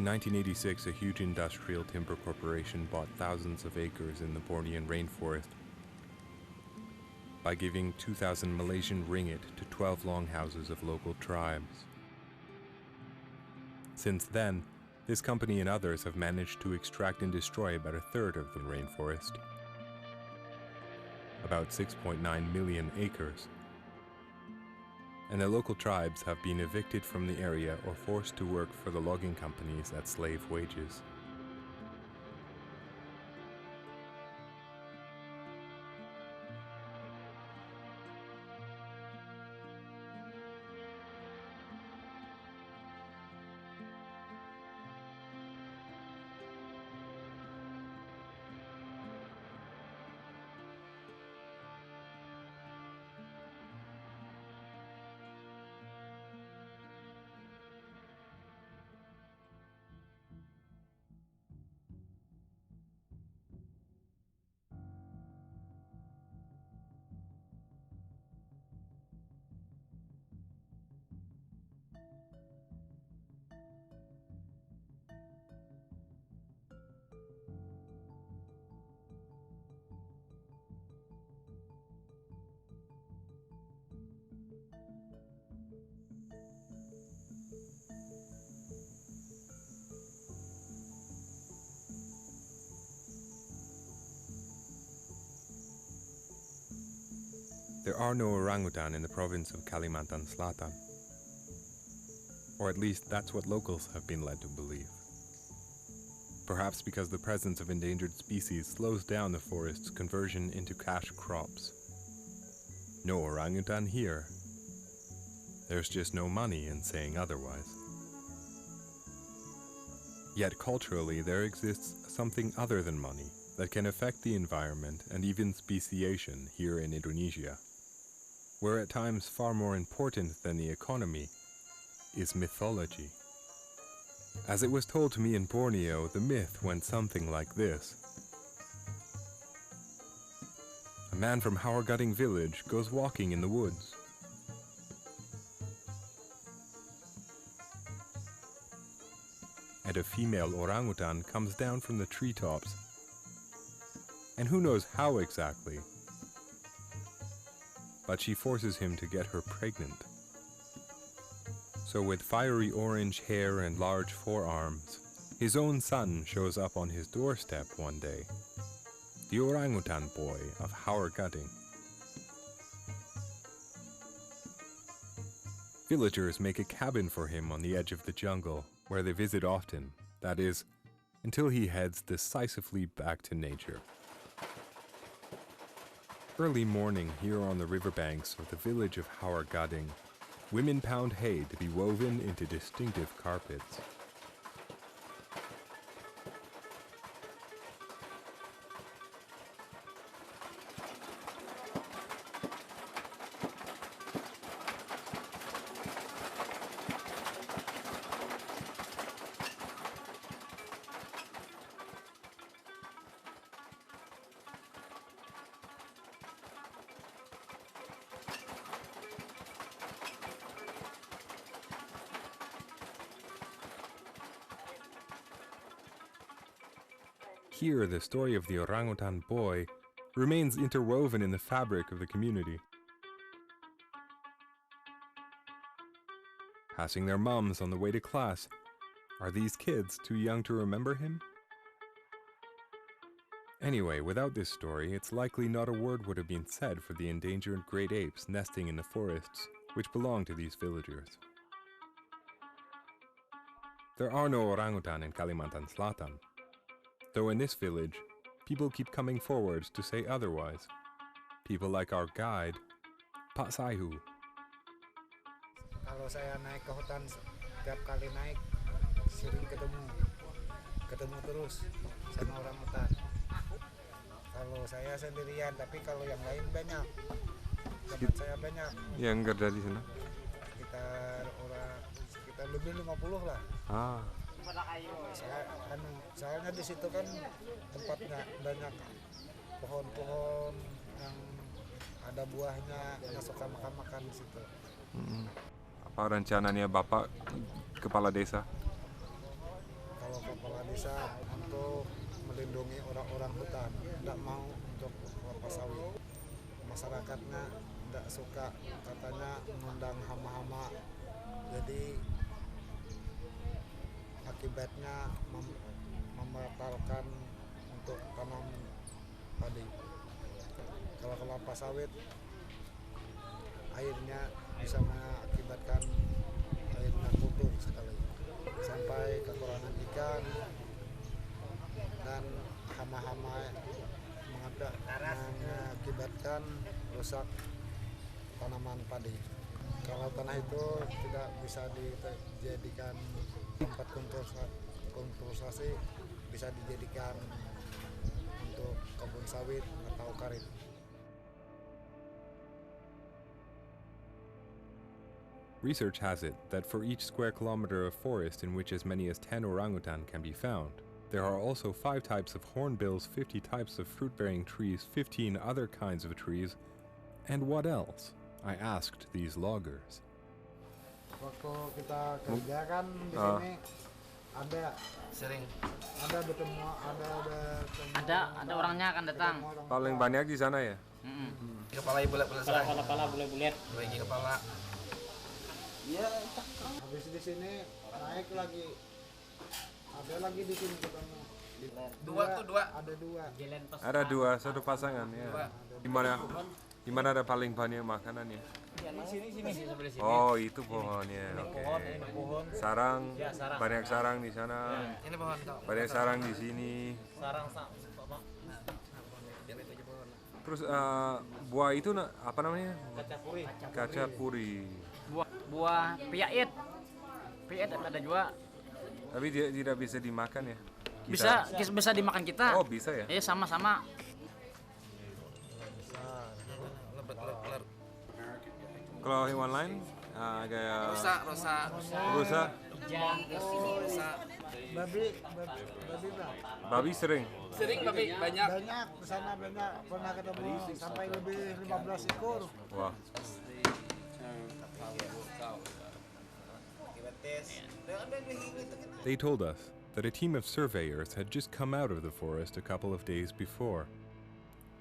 In 1986, a huge industrial timber corporation bought thousands of acres in the Bornean rainforest by giving 2,000 Malaysian ringgit to 12 longhouses of local tribes. Since then, this company and others have managed to extract and destroy about a third of the rainforest, about 6.9 million acres, and the local tribes have been evicted from the area or forced to work for the logging companies at slave wages. There are no orangutan in the province of Kalimantan Selatan. Or at least that's what locals have been led to believe. Perhaps because the presence of endangered species slows down the forest's conversion into cash crops. No orangutan here. There's just no money in saying otherwise. Yet culturally there exists something other than money that can affect the environment and even speciation here in Indonesia, where at times far more important than the economy is mythology. As it was told to me in Borneo, the myth went something like this. A man from Hawargading village goes walking in the woods. And a female orangutan comes down from the treetops. And who knows how exactly, but she forces him to get her pregnant. So with fiery orange hair and large forearms, his own son shows up on his doorstep one day, the Orangutan Boy of Hawargading. Villagers make a cabin for him on the edge of the jungle, where they visit often, that is, until he heads decisively back to nature. Early morning here on the riverbanks of the village of Hawargading, women pound hay to be woven into distinctive carpets. Here, the story of the Orangutan Boy remains interwoven in the fabric of the community. Passing their mums on the way to class, are these kids too young to remember him? Anyway, without this story, it's likely not a word would have been said for the endangered great apes nesting in the forests, which belong to these villagers. There are no orangutan in Kalimantan Selatan, though in this village, people keep coming forward to say otherwise. People like our guide, Pak Saihu. Kalau saya naik ke hutan, setiap kali naik, sering ketemu terus sama orangutan. Kalau saya sendirian, tapi kalau yang lain banyak. Teman saya banyak. Yang kerja di sana? Sekitar lebih 50 lah. Soalnya di situ kan tempatnya banyak pohon-pohon yang ada buahnya, yang suka makan di situ. Apa rencananya Bapak, kepala desa? kalau kepala desa untuk melindungi orang-orang hutan, tidak mau untuk kelapa sawit. Masyarakatnya tidak suka, katanya mengundang hama-hama, jadi akibatnya membatalkan untuk tanam padi. Kalau kelapa sawit airnya bisa mengakibatkan airnya kotor sekali, sampai kekurangan ikan dan hama-hama mengakibatkan rusak tanaman padi. Kalau tanah itu tidak bisa dijadikan tempat kompostasi, bisa dijadikan untuk kebun sawit atau karet. Research has it that for each square kilometer of forest in which as many as 10 orangutan can be found, there are also 5 types of hornbills, 50 types of fruit-bearing trees, 15 other kinds of trees, and what else? I asked these loggers. Waktu kita kerja kan di sini ada Sering. Ada orangnya akan datang. Paling banyak di sana ya? Kepala bulat-bulat. Kepala bulat-bulat. Bagi kepala. Iya. Habis di sini naik lagi. Ada lagi di sini ketemu. Dua. Ada dua. Ada 2, satu pasangan ya. Di mana ada paling banyak makanannya? Di sini sebelah sini. Oh, itu pohonnya. Oke. Pohon. Sarang, Ya, sarang. banyak sarang di sana. Ini pohon kau. Banyak sarang di sini. Sarang Terus buah itu apa namanya? kaca puri. Kaca puri. Buah piait. Piait ada juga. Tapi dia tidak bisa dimakan ya? Bisa dimakan kita. Oh, bisa ya? Iya, sama-sama. Lebat. Kalau hewan lain kayak rusa. Babi Babi sering. Banyak. banyak di sana, banyak pernah ketemu sampai lebih 15 ekor. Wah. They told us that a team of surveyors had just come out of the forest a couple of days before.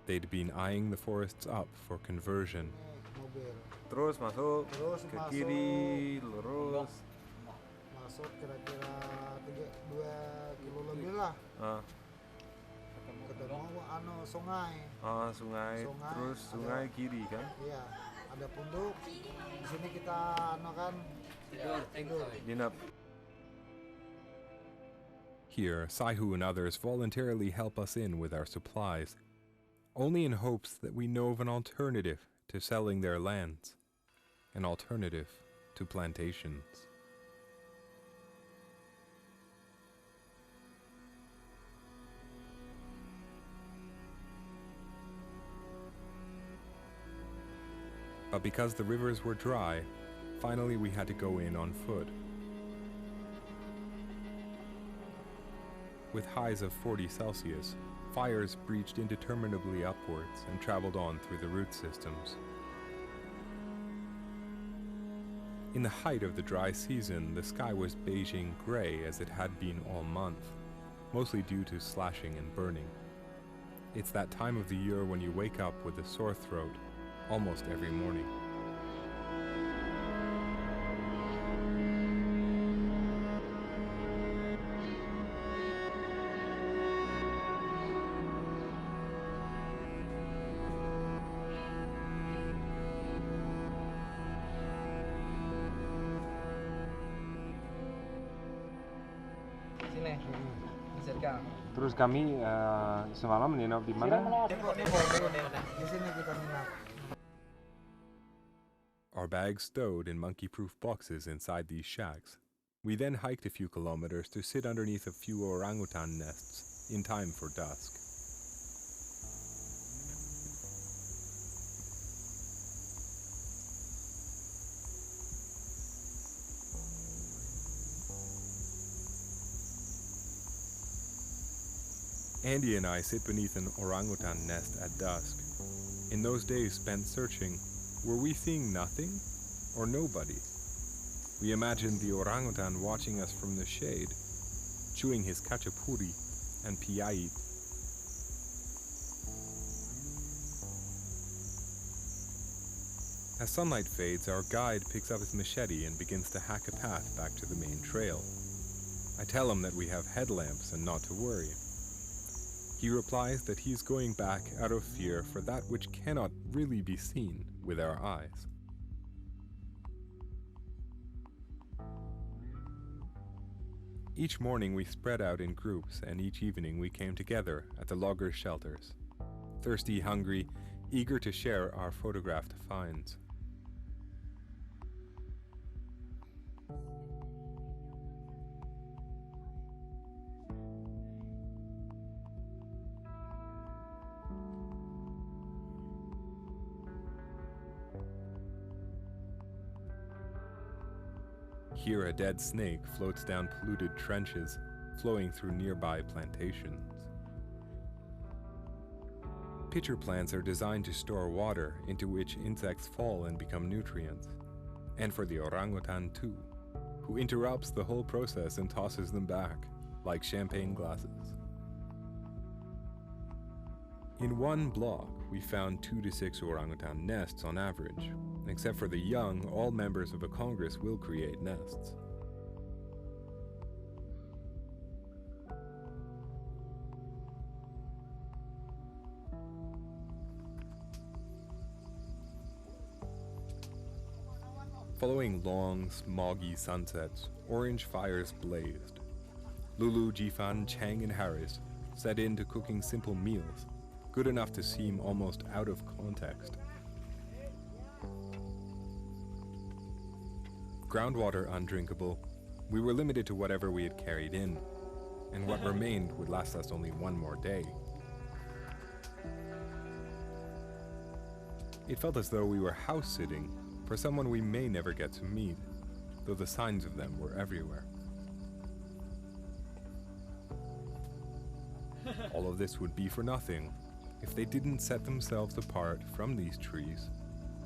They'd been eyeing the forests up for conversion. Mobil Terus masuk ke kiri, lurus. masuk kira-kira 2 kilo lebih lah. Ketemu sungai. Sungai, Terus sungai kiri kan? Iya, ada punduk. Di sini kita tidur. Dinap. Here, Saihu and others voluntarily help us in with our supplies, only in hopes that we know of an alternative to selling their lands, an alternative to plantations. But because the rivers were dry, finally we had to go in on foot. With highs of 40 Celsius, fires breached indeterminably upwards and traveled on through the root systems. In the height of the dry season, the sky was beiging gray as it had been all month, mostly due to slashing and burning. It's that time of the year when you wake up with a sore throat almost every morning. Sini. Bisa. Terus kami semalam menginap di mana? Di sini kita nginap. Our bags stowed in monkey-proof boxes inside these shacks. We then hiked a few kilometers to sit underneath a few orangutan nests in time for dusk. Andy and I sit beneath an orangutan nest at dusk. In those days spent searching, were we seeing nothing or nobody? We imagined the orangutan watching us from the shade, chewing his khachapuri and piyait. As sunlight fades, our guide picks up his machete and begins to hack a path back to the main trail. I tell him that we have headlamps and not to worry. He replies that he's going back out of fear for that which cannot really be seen with our eyes. Each morning we spread out in groups, and each evening we came together at the loggers' shelters, thirsty, hungry, eager to share our photographed finds. Here a dead snake floats down polluted trenches, flowing through nearby plantations. Pitcher plants are designed to store water into which insects fall and become nutrients, and for the orangutan too, who interrupts the whole process and tosses them back, like champagne glasses. In one block, we found 2 to 6 orangutan nests on average. Except for the young, all members of a congress will create nests. Following long, smoggy sunsets, orange fires blazed. Lulu, Jifan, Chang, and Harris set in to cooking simple meals, good enough to seem almost out of context. Groundwater undrinkable, we were limited to whatever we had carried in, and what remained would last us only one more day. It felt as though we were house-sitting for someone we may never get to meet, though the signs of them were everywhere. All of this would be for nothing if they didn't set themselves apart from these trees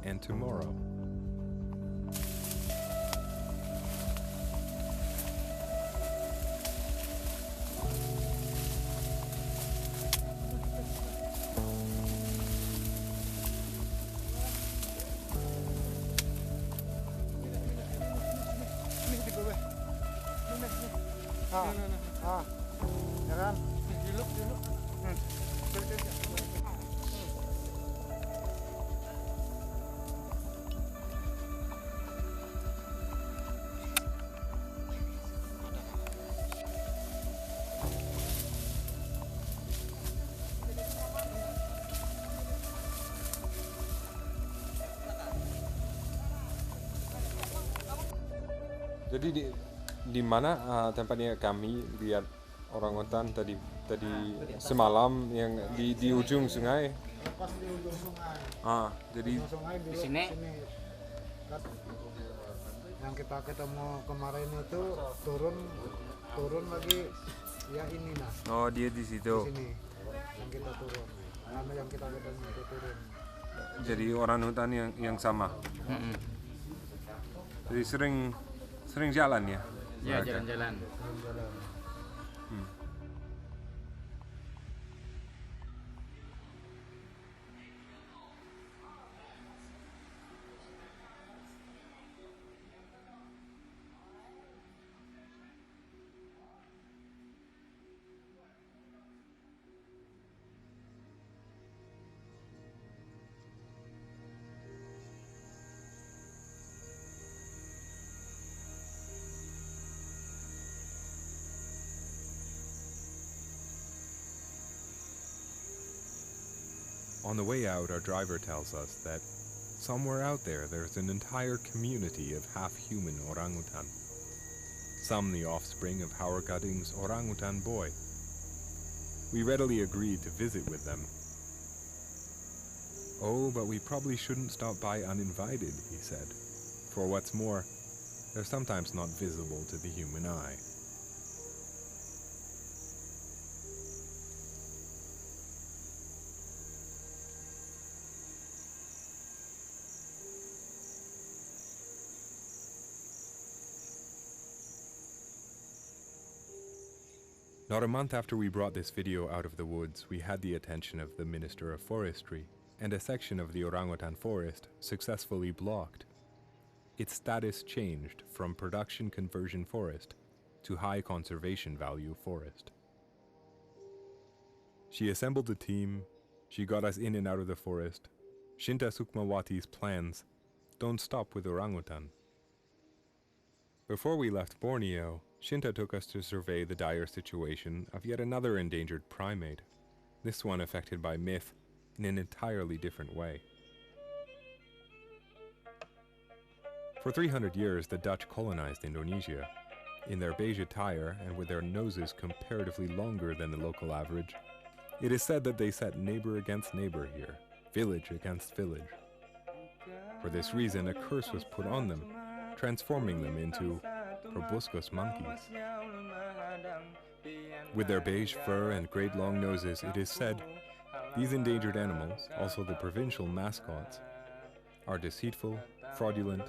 and tomorrow. Ya kan? Duduk. Jadi di mana tempatnya kami lihat orangutan tadi semalam yang di ujung sungai. Pas di ujung sungai. Jadi Ujung sungai di sini. Yang kita ketemu kemarin itu turun lagi ya ini nah. oh dia di situ. Di sini yang kita turun. Yang kita ketemu itu turun. Jadi orangutan yang sama. Jadi sering jalan ya. Ya, jalan-jalan. On the way out, our driver tells us that somewhere out there's an entire community of half-human orangutan. Some the offspring of Howard Gudding's Orangutan Boy. We readily agreed to visit with them. Oh, but we probably shouldn't stop by uninvited, he said. For what's more, they're sometimes not visible to the human eye. Not a month after we brought this video out of the woods, we had the attention of the Minister of Forestry, and a section of the orangutan forest successfully blocked. Its status changed from production conversion forest to high conservation value forest. She assembled a team, she got us in and out of the forest. Shinta Sukmawati's plans don't stop with orangutan. Before we left Borneo, Shinta took us to survey the dire situation of yet another endangered primate, this one affected by myth in an entirely different way. For 300 years, the Dutch colonized Indonesia. In their beige attire and with their noses comparatively longer than the local average, it is said that they set neighbor against neighbor here, village against village. For this reason, a curse was put on them, transforming them into proboscis monkeys. With their beige fur and great long noses, it is said these endangered animals, also the provincial mascots, are deceitful, fraudulent,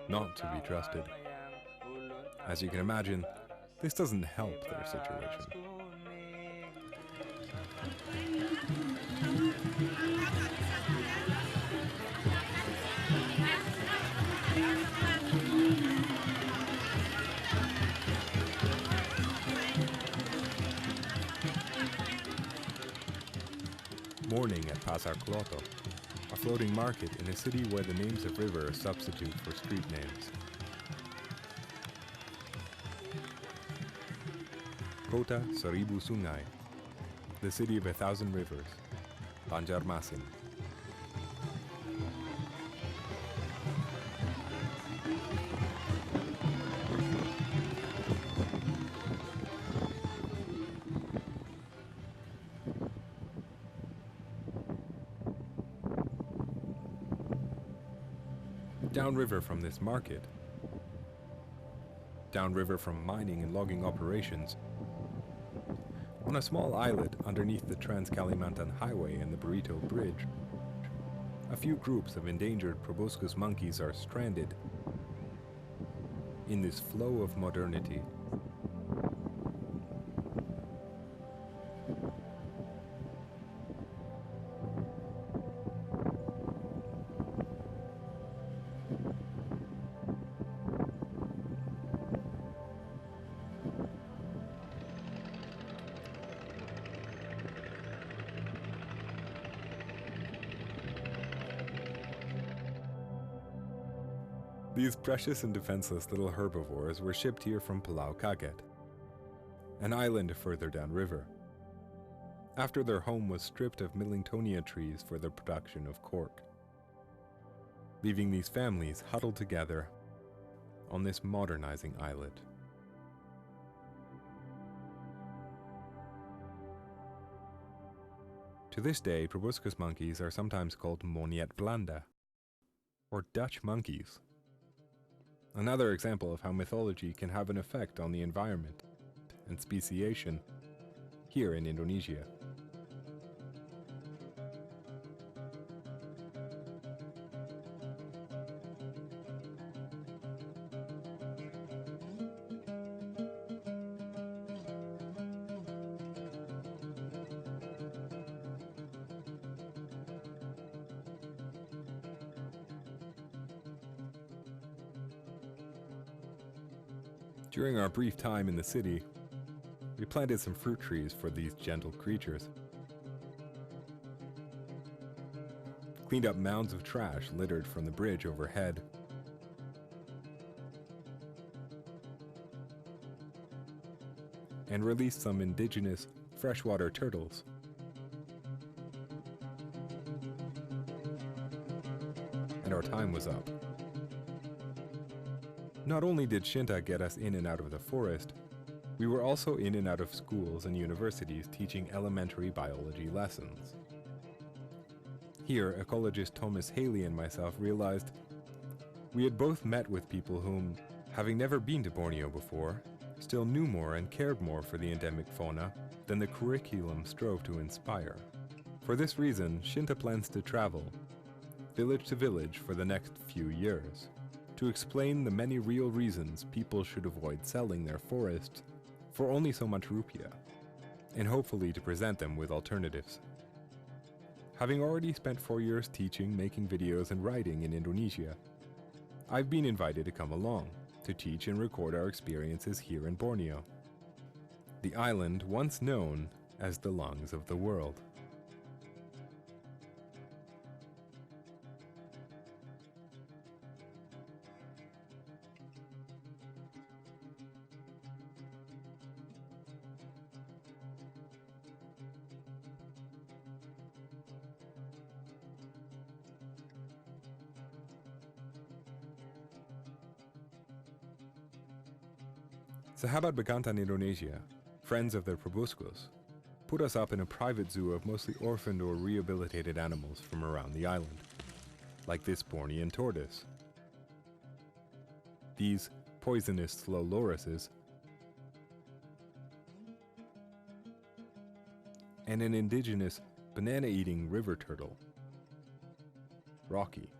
not to be trusted. As you can imagine, this doesn't help their situation. Morning at Pasar Kloto, a floating market in a city where the names of rivers are substitute for street names. Kota Seribu Sungai, the city of 1,000 rivers, Banjarmasin. Downriver from this market, downriver from mining and logging operations, on a small islet underneath the Trans-Kalimantan Highway and the Burrito Bridge, a few groups of endangered proboscis monkeys are stranded in this flow of modernity. These precious and defenseless little herbivores were shipped here from Pulau Kaget, an island further downriver, after their home was stripped of Millingtonia trees for the production of cork, leaving these families huddled together on this modernizing islet. To this day, proboscis monkeys are sometimes called monyet Belanda, or Dutch monkeys. Another example of how mythology can have an effect on the environment and speciation here in Indonesia. During our brief time in the city, we planted some fruit trees for these gentle creatures. Cleaned up mounds of trash littered from the bridge overhead. And released some indigenous freshwater turtles. And our time was up. Not only did Shinta get us in and out of the forest, we were also in and out of schools and universities teaching elementary biology lessons. Here, ecologist Thomas Haley and myself realized we had both met with people whom, having never been to Borneo before, still knew more and cared more for the endemic fauna than the curriculum strove to inspire. For this reason, Shinta plans to travel, village to village for the next few years, to explain the many real reasons people should avoid selling their forests for only so much rupiah, and hopefully to present them with alternatives. Having already spent 4 years teaching, making videos, and writing in Indonesia, I've been invited to come along to teach and record our experiences here in Borneo, the island once known as the lungs of the world. Sahabat Bekantan Indonesia, friends of the Proboscis, put us up in a private zoo of mostly orphaned or rehabilitated animals from around the island, like this Bornean tortoise, these poisonous slow lorises, and an indigenous banana-eating river turtle, Rocky.